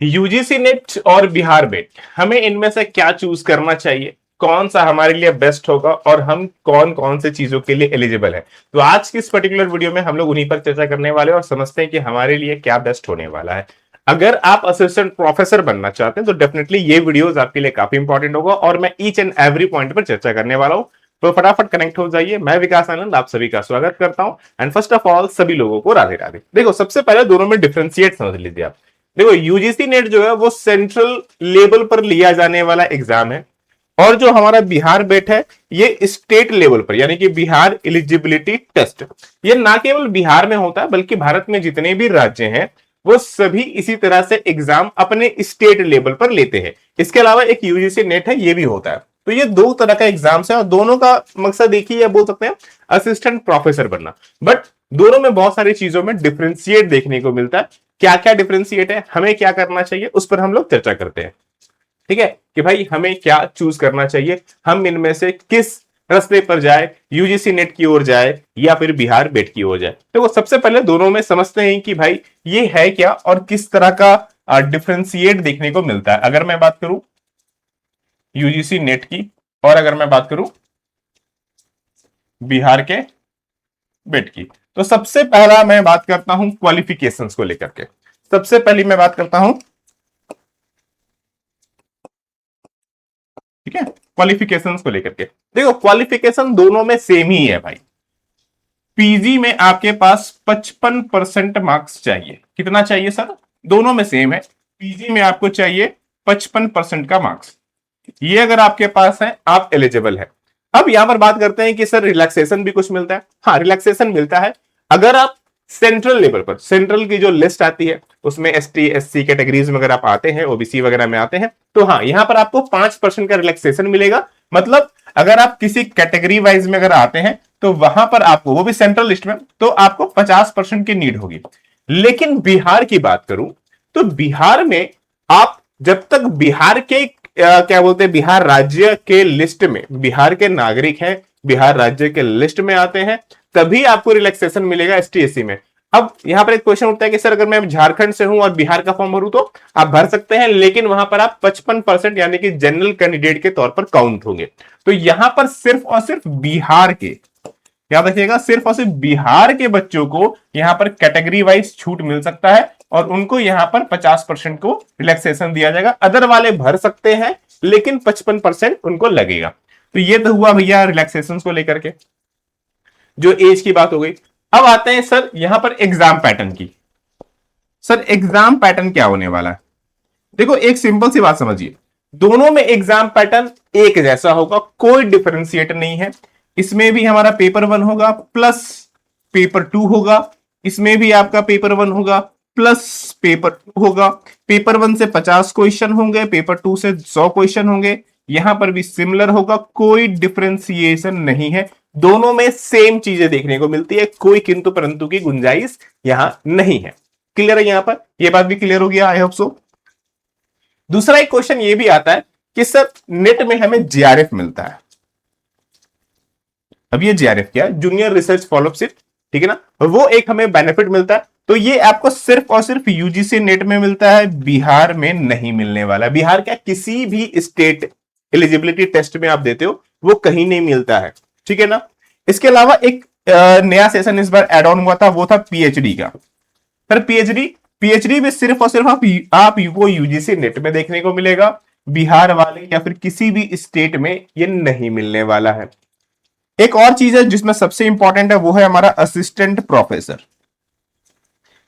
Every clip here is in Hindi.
यूजीसी नेट और बिहार बेट, हमें इनमें से क्या चूज करना चाहिए, कौन सा हमारे लिए बेस्ट होगा और हम कौन कौन से चीजों के लिए एलिजिबल है। तो आज की इस पर्टिकुलर वीडियो में हम लोग उन्हीं पर चर्चा करने वाले हैं और समझते हैं कि हमारे लिए क्या बेस्ट होने वाला है। अगर आप असिस्टेंट प्रोफेसर बनना चाहते हैं तो डेफिनेटली ये वीडियोस आपके लिए काफी इंपॉर्टेंट होगा और मैं ईच एंड एवरी पॉइंट पर चर्चा करने वाला हूं। तो फटाफट कनेक्ट हो जाइए। मैं विकास आनंद आप सभी का स्वागत करता हूं एंड फर्स्ट ऑफ ऑल सभी लोगों को राधे राधे। देखो, सबसे पहले दोनों में डिफरेंशिएट समझ लीजिए आप। देखो, यूजीसी नेट जो है वो सेंट्रल लेवल पर लिया जाने वाला एग्जाम है और जो हमारा बिहार बेट है ये स्टेट लेवल पर, यानी कि बिहार एलिजिबिलिटी टेस्ट। ये ना केवल बिहार में होता है बल्कि भारत में जितने भी राज्य हैं वो सभी इसी तरह से एग्जाम अपने स्टेट लेवल पर लेते हैं। इसके अलावा एक यूजीसी नेट है, ये भी होता है। तो ये दो तरह का एग्जाम्स है और दोनों का मकसद एक ही है, बोल सकते हैं असिस्टेंट प्रोफेसर बनना। बट दोनों में बहुत सारी चीजों में डिफरेंशिएट देखने को मिलता है। क्या क्या डिफरेंशिएट है, हमें क्या करना चाहिए, उस पर हम लोग चर्चा करते हैं। ठीक है कि भाई हमें क्या चूज करना चाहिए, हम इनमें से किस रास्ते पर जाए, यूजीसी नेट की ओर जाए या फिर बिहार बेट की ओर जाए। तो वो सबसे पहले दोनों में समझते हैं कि भाई ये है क्या और किस तरह का डिफरेंशिएट देखने को मिलता है। अगर मैं बात करूं यूजीसी नेट की और अगर मैं बात करूं बिहार के बेट की, तो सबसे पहला मैं बात करता हूं क्वालिफिकेशंस को लेकर के। सबसे पहली मैं बात करता हूं, ठीक है, क्वालिफिकेशंस को लेकर के। देखो, क्वालिफिकेशन दोनों में सेम ही है भाई। पीजी में आपके पास 55% मार्क्स चाहिए। कितना चाहिए सर? दोनों में सेम है। पीजी में आपको चाहिए 55% का मार्क्स। ये अगर आपके पास है आप एलिजिबल है। अब यहां पर बात करते हैं कि सर रिलैक्सेशन भी कुछ मिलता है। हाँ, रिलैक्सेशन मिलता है अगर आप सेंट्रल लेवल पर, सेंट्रल की जो लिस्ट आती है उसमें एसटी एससी कैटेगरीज में अगर आप आते हैं, ओबीसी वगैरह में आते हैं, तो हाँ यहां पर आपको 5% का रिलैक्सेशन मिलेगा। मतलब अगर आप किसी कैटेगरी वाइज में अगर आते हैं तो वहां पर आपको, वो भी सेंट्रल लिस्ट में, तो आपको 50% की नीड होगी। लेकिन बिहार की बात करूं तो बिहार में आप जब तक बिहार के क्या बोलते हैं, बिहार राज्य के लिस्ट में बिहार के नागरिक हैं, बिहार राज्य के लिस्ट में आते हैं, तभी आपको रिलैक्सेशन मिलेगा एसटी एससी में। अब यहां पर एक क्वेश्चन उठता है कि सर अगर मैं झारखंड से हूं और बिहार का फॉर्म भरूं तो आप भर सकते हैं, लेकिन वहां पर आप 55% यानी कि जनरल कैंडिडेट के तौर पर काउंट होंगे। तो यहां पर सिर्फ और सिर्फ बिहार के, याद रखिएगा, सिर्फ और सिर्फ बिहार के बच्चों को यहां पर कैटेगरी वाइज छूट मिल सकता है और उनको यहां पर 50% को रिलैक्सेशन दिया जाएगा। अदर वाले भर सकते हैं लेकिन 55% उनको लगेगा। तो ये तो हुआ भैया रिलैक्सेशन को लेकर के, जो एज की बात हो गई। अब आते हैं सर यहां पर एग्जाम पैटर्न की। सर एग्जाम पैटर्न क्या होने वाला है? देखो, एक सिंपल सी बात समझिए, दोनों में एग्जाम पैटर्न एक जैसा होगा, कोई डिफरेंशिएट नहीं है। इसमें भी हमारा पेपर 1 होगा प्लस पेपर 2 होगा, इसमें भी आपका पेपर 1 होगा प्लस पेपर 2 होगा। पेपर 1 से 50 क्वेश्चन होंगे, पेपर 2 से 100 क्वेश्चन होंगे। यहां पर भी सिमिलर होगा, कोई डिफरेंशिएशन नहीं है। दोनों में सेम चीजें देखने को मिलती है, कोई किंतु परंतु की गुंजाइश यहां नहीं है। क्लियर है? यहां पर यह बात भी क्लियर हो गया, आई होप सो। दूसरा एक क्वेश्चन ये भी आता है कि सर नेट में हमें जेआरएफ मिलता है। अब ये जेआरएफ क्या है? जूनियर रिसर्च फॉलोशिप, ठीक है ना, वो एक हमें बेनिफिट मिलता है। तो ये आपको सिर्फ और सिर्फ यूजीसी नेट में मिलता है, बिहार में नहीं मिलने वाला। बिहार क्या, किसी भी स्टेट एलिजिबिलिटी टेस्ट में आप देते हो वो कहीं नहीं मिलता है, ठीक है ना। इसके अलावा एक नया सेशन इस बार एड ऑन हुआ था, वो था पीएचडी का। सर पीएचडी, पीएचडी में सिर्फ और सिर्फ आप वो यूजीसी नेट में देखने को मिलेगा, बिहार वाले या फिर किसी भी स्टेट में ये नहीं मिलने वाला है। एक और चीज है जिसमें सबसे इंपॉर्टेंट है, वो है हमारा असिस्टेंट प्रोफेसर।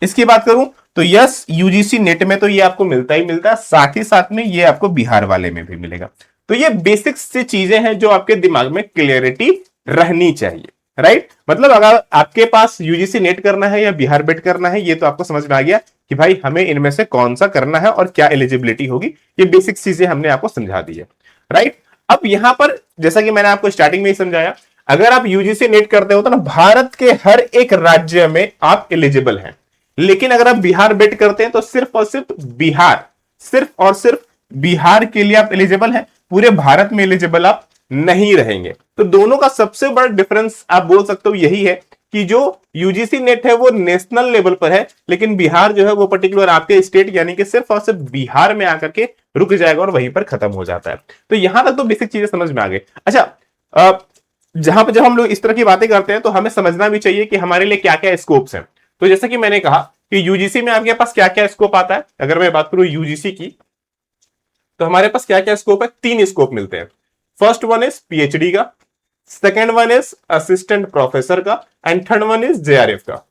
इसकी बात करूं तो यस, यूजीसी नेट में तो ये आपको मिलता ही मिलता है, साथ ही साथ में ये आपको बिहार वाले में भी मिलेगा। तो ये बेसिक सी चीजें हैं जो आपके दिमाग में क्लियरिटी रहनी चाहिए, राइट। मतलब अगर आपके पास यूजीसी नेट करना है या बिहार बेट करना है, ये तो आपको समझ में आ गया कि भाई हमें इनमें से कौन सा करना है और क्या एलिजिबिलिटी होगी। ये बेसिक चीजें हमने आपको समझा दी है, राइट। अब यहां पर जैसा कि मैंने आपको स्टार्टिंग में ही समझाया, अगर आप यूजीसी नेट करते हो तो ना भारत के हर एक राज्य में आप एलिजिबल हैं। लेकिन अगर आप बिहार बेट करते हैं तो सिर्फ और सिर्फ बिहार, सिर्फ और सिर्फ बिहार के लिए आप एलिजिबल हैं, पूरे भारत में एलिजिबल आप नहीं रहेंगे। तो दोनों का सबसे बड़ा डिफरेंस आप बोल सकते हो यही है कि जो यूजीसी नेट है वो नेशनल लेवल पर है, लेकिन बिहार जो है वो पर्टिकुलर आपके स्टेट यानी कि सिर्फ और सिर्फ बिहार में आकर के रुक जाएगा और वहीं पर खत्म हो जाता है। तो यहां तक तो बेसिक चीजें समझ में आ गई। अच्छा, जहां पर जब हम लोग इस तरह की बातें करते हैं तो हमें समझना भी चाहिए कि हमारे लिए क्या क्या स्कोप्स हैं। तो जैसा कि मैंने कहा कि यूजीसी में आपके पास क्या क्या स्कोप आता है, अगर मैं बात करूं यूजीसी की तो हमारे पास क्या क्या स्कोप है, 3 स्कोप मिलते हैं। फर्स्ट वन इज पीएचडी का, second one is assistant professor का, and third one is JRF का।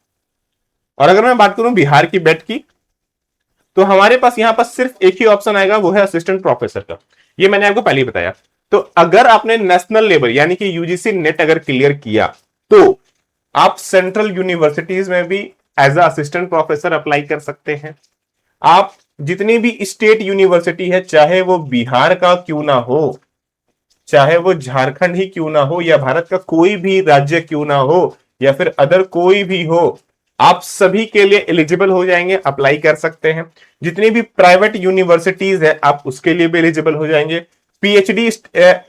और अगर मैं बात करूं बिहार की बेट की तो हमारे पास यहां पर सिर्फ एक ही ऑप्शन आएगा, वो है असिस्टेंट प्रोफेसर का। ये मैंने आपको पहले ही बताया। तो अगर आपने नेशनल लेवल यानी कि यूजीसी नेट अगर क्लियर किया तो आप सेंट्रल यूनिवर्सिटीज में भी एज असिस्टेंट प्रोफेसर अप्लाई कर सकते हैं। आप जितनी भी स्टेट यूनिवर्सिटी है, चाहे वो बिहार का क्यों ना हो, चाहे वो झारखंड ही क्यों ना हो, या भारत का कोई भी राज्य क्यों ना हो, या फिर अदर कोई भी हो, आप सभी के लिए एलिजिबल हो जाएंगे, अप्लाई कर सकते हैं। जितनी भी प्राइवेट यूनिवर्सिटीज है आप उसके लिए भी एलिजिबल हो जाएंगे। पीएचडी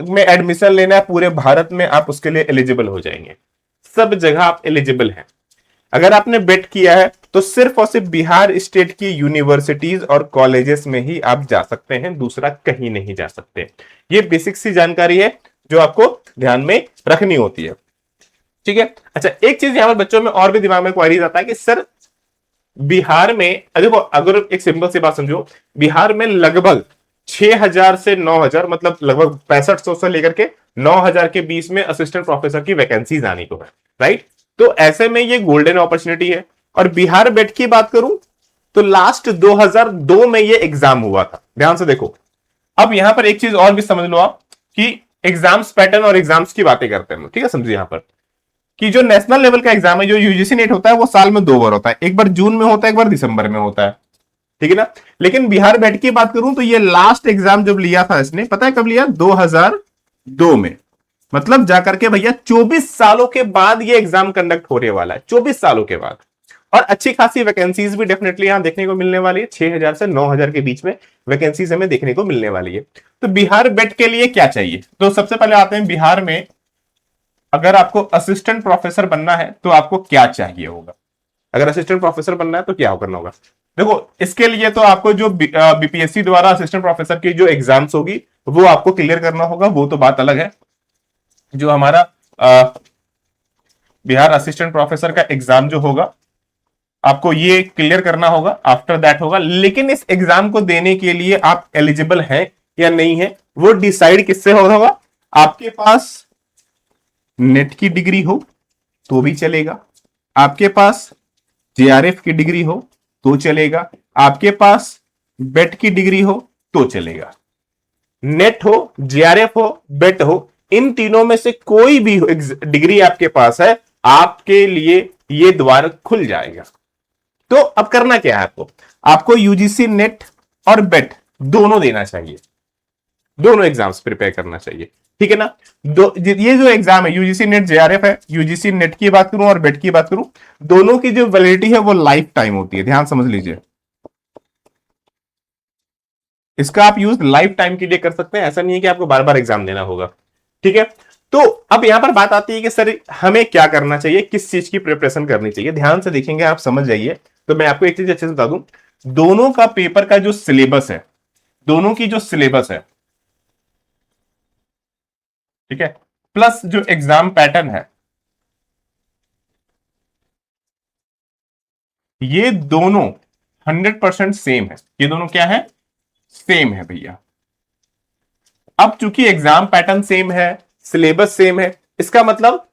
में एडमिशन लेना है पूरे भारत में, आप उसके लिए एलिजिबल हो जाएंगे। सब जगह आप एलिजिबल हैं। अगर आपने बेट किया है तो सिर्फ और सिर्फ बिहार स्टेट की यूनिवर्सिटीज और कॉलेजेस में ही आप जा सकते हैं, दूसरा कहीं नहीं जा सकते। ये बेसिक सी जानकारी है जो आपको ध्यान में रखनी होती है, ठीक है। अच्छा, एक चीज यहां पर बच्चों में और भी दिमाग में क्वेरीज आता है कि सर बिहार में, देखो अगर एक सिंपल सी बात समझो, बिहार में लगभग 6,000 से 9,000 मतलब लगभग 6500 से लेकर के 9,000 के बीच में असिस्टेंट प्रोफेसर की वैकेंसीज आनी को है, राइट। तो ऐसे में ये गोल्डन अपॉर्चुनिटी है। और बिहार बेट की बात करूं तो लास्ट 2002 में ये एग्जाम हुआ था, ध्यान से देखो। अब यहां पर एक चीज और भी समझ लो आप कि एग्जाम्स पैटर्न और एग्जाम्स की बातें करते हैं, ठीक है। समझिए यहां पर कि जो नेशनल लेवल का एग्जाम है, जो यूजीसी नेट होता है, वो साल में 2 बार होता है, एक बार जून में होता है, एक बार दिसंबर में होता है, ठीक है ना। लेकिन बिहार बेट की बात करूं तो ये लास्ट एग्जाम जब लिया था इसने, पता है कब लिया, 2002 में। मतलब जाकर के भैया 24 सालों के बाद ये एग्जाम कंडक्ट होने वाला है, 24 सालों के बाद। और अच्छी खासी वैकेंसीज भी डेफिनेटली यहां देखने को मिलने वाली है, 6,000 से 9,000 के बीच में वैकेंसीज हमें देखने को मिलने वाली है। तो बिहार बेट के लिए क्या चाहिए, तो सबसे पहले आते हैं बिहार में अगर आपको असिस्टेंट प्रोफेसर बनना है तो आपको क्या चाहिए होगा। अगर असिस्टेंट प्रोफेसर बनना है तो क्या करना होगा, देखो इसके लिए तो आपको जो बीपीएससी द्वारा असिस्टेंट प्रोफेसर की जो एग्जाम्स होगी वो आपको क्लियर करना होगा, वो तो बात अलग है। जो हमारा बिहार असिस्टेंट प्रोफेसर का एग्जाम जो होगा आपको ये क्लियर करना होगा, आफ्टर दैट होगा। लेकिन इस एग्जाम को देने के लिए आप एलिजिबल हैं या नहीं है वो डिसाइड किससे होगा, आपके पास नेट की डिग्री हो तो भी चलेगा, आपके पास जेआरएफ की डिग्री हो तो चलेगा, आपके पास बेट की डिग्री हो तो चलेगा। नेट हो, जेआरएफ हो, बेट हो, इन तीनों में से कोई भी डिग्री आपके पास है, आपके लिए ये द्वार खुल जाएगा। तो अब करना क्या है आपको यूजीसी नेट और बेट दोनों देना चाहिए, दोनों एग्जाम्स प्रिपेयर करना चाहिए, ठीक है ना। ये जो एग्जाम है यूजीसी नेट जेआरएफ है, यूजीसी नेट की बात करूं और बेट की बात करूं, दोनों की जो वैलिडिटी है वो लाइफ टाइम होती है, ध्यान समझ लीजिए। इसका आप यूज लाइफ टाइम के लिए कर सकते हैं, ऐसा नहीं है कि आपको बार बार एग्जाम देना होगा, ठीक है। तो अब यहां पर बात आती है कि सर हमें क्या करना चाहिए, किस चीज की प्रिपरेशन करनी चाहिए। ध्यान से देखेंगे आप, समझ जाइए। तो मैं आपको एक चीज अच्छे से बता दूं, दोनों का पेपर का जो सिलेबस है, दोनों की जो सिलेबस है, ठीक है, प्लस जो एग्जाम पैटर्न है, ये दोनों 100% सेम है। ये दोनों क्या है, सेम है भैया। अब चूंकि एग्जाम पैटर्न सेम है, सिलेबस सेम है, इसका मतलब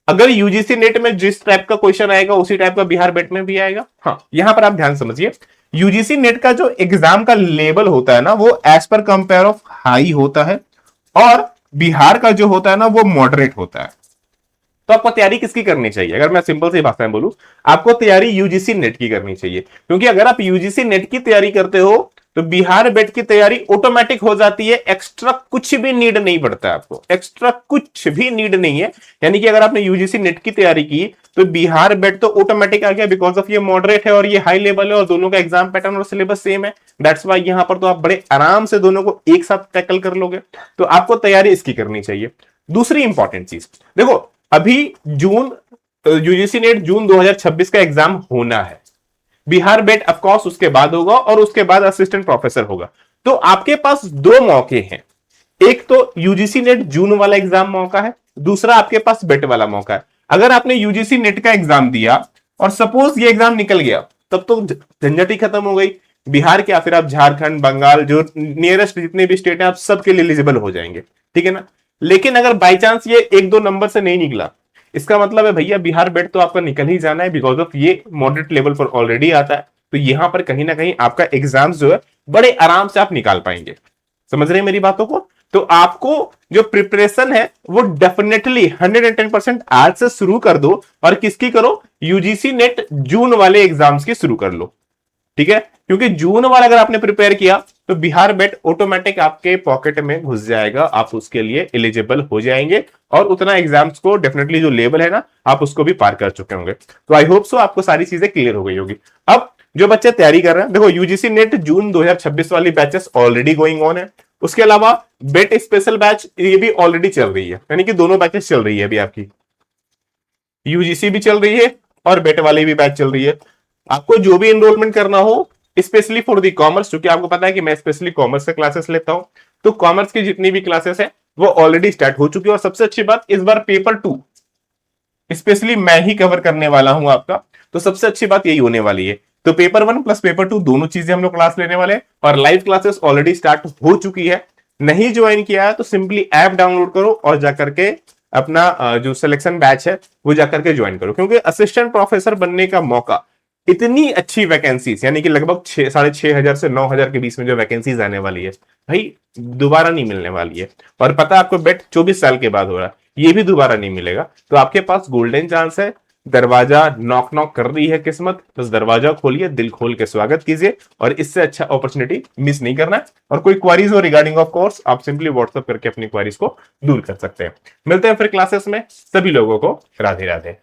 अगर यूजीसी नेट में जिस टाइप का क्वेश्चन आएगा उसी टाइप का बिहार बेट में भी आएगा। हाँ, यहां पर आप ध्यान समझिए, यूजीसी नेट का जो एग्जाम का लेवल होता है ना वो as per compare of high होता है, और बिहार का जो होता है ना वो मॉडरेट होता है। तो आपको तैयारी किसकी करनी चाहिए, अगर मैं सिंपल सी भाषा में बोलूं, आपको तैयारी यूजीसी नेट की करनी चाहिए। क्योंकि अगर आप यूजीसी नेट की तैयारी करते हो तो बिहार बेट की तैयारी ऑटोमेटिक हो जाती है, एक्स्ट्रा कुछ भी नीड नहीं पड़ता है आपको, एक्स्ट्रा कुछ भी नीड नहीं है। यानी कि अगर आपने यूजीसी नेट की तैयारी की तो बिहार बेट तो ऑटोमेटिक आ गया, बिकॉज ऑफ ये मॉडरेट है और ये हाई लेवल है और दोनों का एग्जाम पैटर्न और सिलेबस सेम है। दैट्स वाई यहां पर तो आप बड़े आराम से दोनों को एक साथ टैकल कर लोगे। तो आपको तैयारी इसकी करनी चाहिए। दूसरी इंपॉर्टेंट चीज देखो, अभी जून यूजीसी नेट जून 2026 का एग्जाम होना है। बिहार बेट ऑफकोर्स उसके बाद होगा और उसके बाद असिस्टेंट प्रोफेसर होगा। तो आपके पास दो मौके हैं, एक तो यूजीसी नेट जून वाला एग्जाम मौका है, दूसरा आपके पास बेट वाला मौका है। अगर आपने यूजीसी नेट का एग्जाम दिया और सपोज ये एग्जाम निकल गया, तब तो झंझट ही खत्म हो गई। बिहार क्या, फिर आप झारखंड, बंगाल, जो नियरेस्ट जितने भी स्टेट हैं, आप सबके लिए एलिजिबल हो जाएंगे, ठीक है ना। लेकिन अगर बाई चांस ये एक दो नंबर से नहीं निकला, इसका मतलब है भैया बिहार बेट तो आपका निकल ही जाना है, बिकॉज ऑफ ये मॉडरेट लेवल पर ऑलरेडी आता है। तो यहां पर कहीं ना कहीं आपका एग्जाम जो है बड़े आराम से आप निकाल पाएंगे। समझ रहे हैं मेरी बातों को। तो आपको जो प्रिपरेशन है वो डेफिनेटली 110% आज से शुरू कर दो, और किसकी करो, यूजीसी नेट जून वाले एग्जाम्स की शुरू कर लो, ठीक है। क्योंकि जून वाला अगर आपने प्रिपेयर किया तो बिहार बेट ऑटोमेटिक आपके पॉकेट में घुस जाएगा, आप उसके लिए एलिजिबल हो जाएंगे, और उतना एग्जाम्स को डेफिनेटली जो लेवल है ना, आप उसको भी पार कर चुके होंगे। तो आई होप सो आपको सारी चीजें क्लियर हो गई होगी। अब जो बच्चे तैयारी कर रहे हैं, देखो यूजीसी नेट जून 2026 वाली बैचेस ऑलरेडी गोइंग ऑन है। उसके अलावा बेट स्पेशल बैच ये भी ऑलरेडी चल रही है, यानी कि दोनों बैचेस चल रही है अभी आपकी, यूजीसी भी चल रही है और बेट वाली भी बैच चल रही है। आपको जो भी एनरोलमेंट करना हो, स्पेशली फॉर दी कॉमर्स, क्योंकि आपको पता है कि मैं स्पेशली कॉमर्स से क्लासेस लेता हूं, तो कॉमर्स की जितनी भी क्लासेस है वो ऑलरेडी स्टार्ट हो चुकी है। और सबसे अच्छी बात, इस बार पेपर 2 स्पेशली मैं ही कवर करने वाला हूं आपका, तो सबसे अच्छी बात यही होने वाली है। तो पेपर 1 प्लस पेपर 2 दोनों चीजें हम लोग क्लास लेने वाले हैं, और लाइव क्लासेस ऑलरेडी स्टार्ट हो चुकी है। नहीं ज्वाइन किया है तो सिंपली ऐप डाउनलोड करो और जाकर के अपना जो सिलेक्शन बैच है वो जाकर के ज्वाइन करो, क्योंकि असिस्टेंट प्रोफेसर बनने का मौका, इतनी अच्छी वैकेंसीज, यानी कि लगभग 6,500 से 9,000 के बीच में जो वैकेंसीज आने वाली है भाई, दोबारा नहीं मिलने वाली है। और पता है आपको, बेट 24 साल के बाद हो रहा है, ये भी दोबारा नहीं मिलेगा। तो आपके पास गोल्डन चांस है, दरवाजा नॉक नॉक कर रही है किस्मत, बस दरवाजा खोलिए, दिल खोल के स्वागत कीजिए, और इससे अच्छा अपॉर्चुनिटी मिस नहीं करना है। और कोई क्वारीज हो रिगार्डिंग ऑफ कोर्स, आप सिंपली व्हाट्सएप करके अपनी क्वारीज को दूर कर सकते हैं। मिलते हैं फिर क्लासेस में, सभी लोगों को राधे राधे।